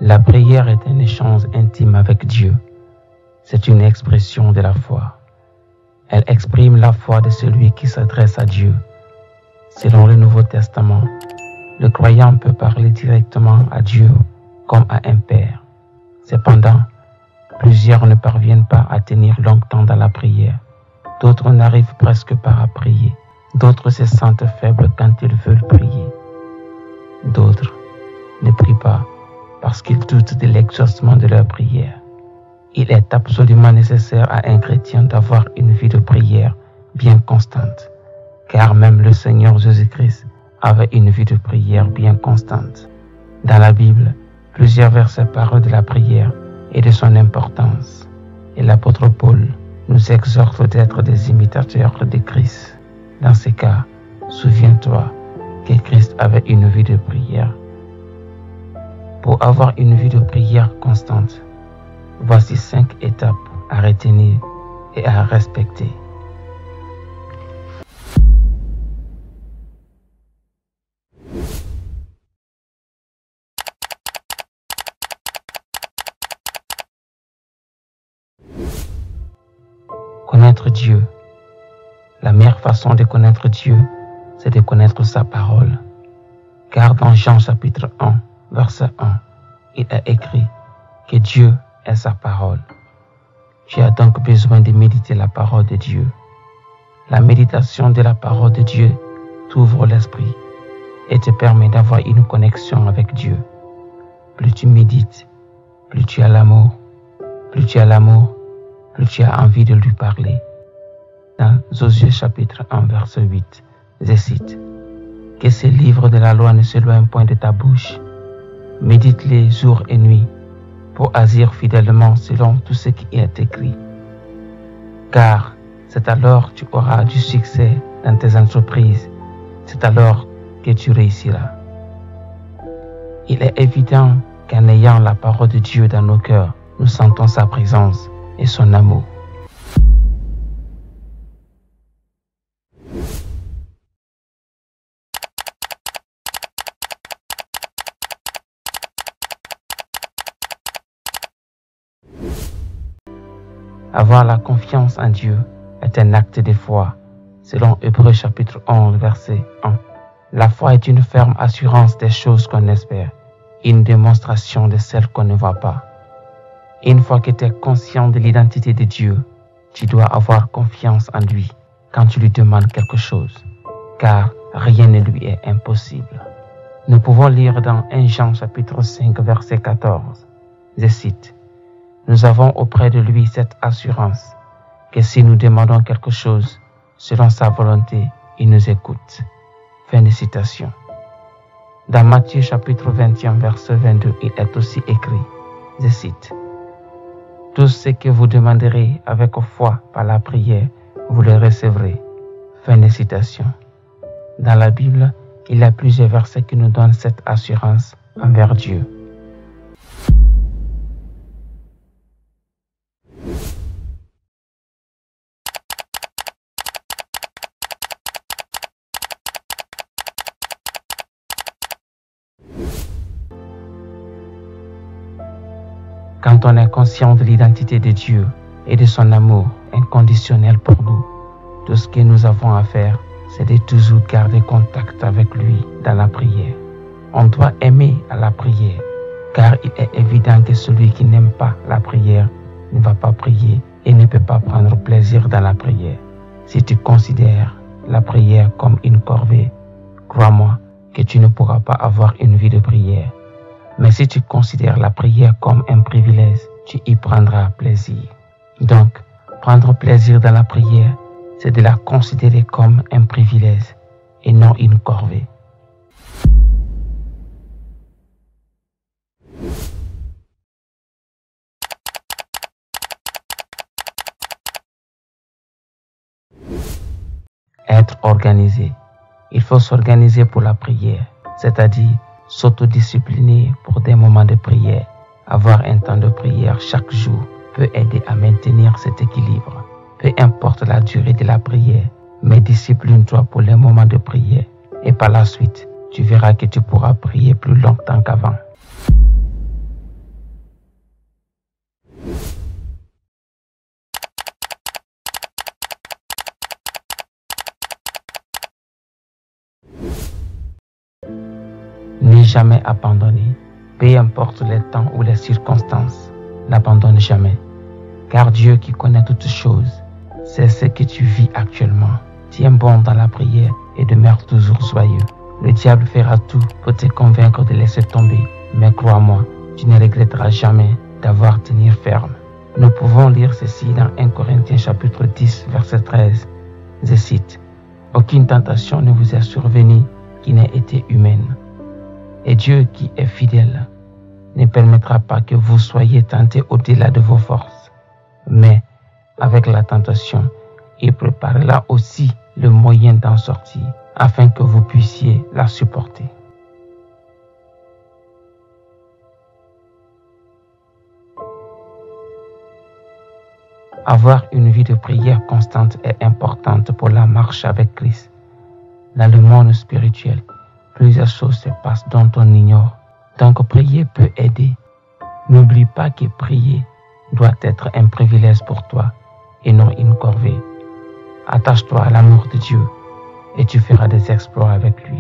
La prière est un échange intime avec Dieu. C'est une expression de la foi. Elle exprime la foi de celui qui s'adresse à Dieu. Selon le Nouveau Testament, le croyant peut parler directement à Dieu comme à un père. Cependant, plusieurs ne parviennent pas à tenir longtemps dans la prière. D'autres n'arrivent presque pas à prier. D'autres se sentent faibles quand ils veulent prier. D'autres ne prient pas parce qu'ils doutent de l'exaucement de leur prière. Il est absolument nécessaire à un chrétien d'avoir une vie de prière bien constante, car même le Seigneur Jésus-Christ avait une vie de prière bien constante. Dans la Bible, plusieurs versets parlent de la prière et de son importance. Et l'apôtre Paul nous exhorte d'être des imitateurs de Christ. Dans ce cas, souviens-toi que Christ avait une vie de prière. Pour avoir une vie de prière constante, voici 5 étapes à retenir et à respecter. Connaître Dieu. La meilleure façon de connaître Dieu, c'est de connaître sa parole. Car dans Jean chapitre 1, verset 1, il est écrit que Dieu est sa parole. Tu as donc besoin de méditer la parole de Dieu. La méditation de la parole de Dieu t'ouvre l'esprit et te permet d'avoir une connexion avec Dieu. Plus tu médites, plus tu as l'amour. Plus tu as l'amour, plus tu as envie de lui parler. Dans Josué chapitre 1, verset 8, je cite, « Que ces livres de la loi ne s'éloignent point de ta bouche. Médite-les jour et nuit, pour agir fidèlement selon tout ce qui est écrit. Car c'est alors que tu auras du succès dans tes entreprises. C'est alors que tu réussiras. » Il est évident qu'en ayant la parole de Dieu dans nos cœurs, nous sentons sa présence et son amour. Avoir la confiance en Dieu est un acte de foi, selon Hébreux chapitre 11, verset 1. La foi est une ferme assurance des choses qu'on espère, une démonstration de celles qu'on ne voit pas. Une fois que tu es conscient de l'identité de Dieu, tu dois avoir confiance en lui quand tu lui demandes quelque chose, car rien ne lui est impossible. Nous pouvons lire dans 1 Jean chapitre 5, verset 14, je cite, « Nous avons auprès de lui cette assurance, que si nous demandons quelque chose selon sa volonté, il nous écoute. » Fin de citation. Dans Matthieu chapitre 21, verset 22, il est aussi écrit, je cite, « Tout ce que vous demanderez avec foi par la prière, vous le recevrez. » Fin de citation. Dans la Bible, il y a plusieurs versets qui nous donnent cette assurance envers Dieu. Quand on est conscient de l'identité de Dieu et de son amour inconditionnel pour nous, tout ce que nous avons à faire, c'est de toujours garder contact avec lui dans la prière. On doit aimer à la prière, car il est évident que celui qui n'aime pas la prière ne va pas prier et ne peut pas prendre plaisir dans la prière. Si tu considères la prière comme une corvée, crois-moi que tu ne pourras pas avoir une vie de prière. Mais si tu considères la prière comme un privilège, tu y prendras plaisir. Donc, prendre plaisir dans la prière, c'est de la considérer comme un privilège et non une corvée. Être organisé. Il faut s'organiser pour la prière, c'est-à-dire s'autodiscipliner pour des moments de prière. Avoir un temps de prière chaque jour peut aider à maintenir cet équilibre. Peu importe la durée de la prière, mais discipline-toi pour les moments de prière et par la suite, tu verras que tu pourras prier plus longtemps qu'avant. jamais abandonné. Peu importe les temps ou les circonstances, n'abandonne jamais. Car Dieu qui connaît toutes choses, c'est ce que tu vis actuellement. Tiens bon dans la prière et demeure toujours joyeux. Le diable fera tout pour te convaincre de laisser tomber. Mais crois-moi, tu ne regretteras jamais d'avoir tenu ferme. Nous pouvons lire ceci dans 1 Corinthiens chapitre 10, verset 13. Je cite, « Aucune tentation ne vous est survenue qui n'ait été humaine. Et Dieu qui est fidèle ne permettra pas que vous soyez tentés au-delà de vos forces. Mais avec la tentation, il préparera aussi le moyen d'en sortir, afin que vous puissiez la supporter. » Avoir une vie de prière constante est importante pour la marche avec Christ. Dans le monde spirituel, plusieurs choses se passent dont on ignore. Donc prier peut aider. N'oublie pas que prier doit être un privilège pour toi et non une corvée. Attache-toi à l'amour de Dieu et tu feras des exploits avec lui.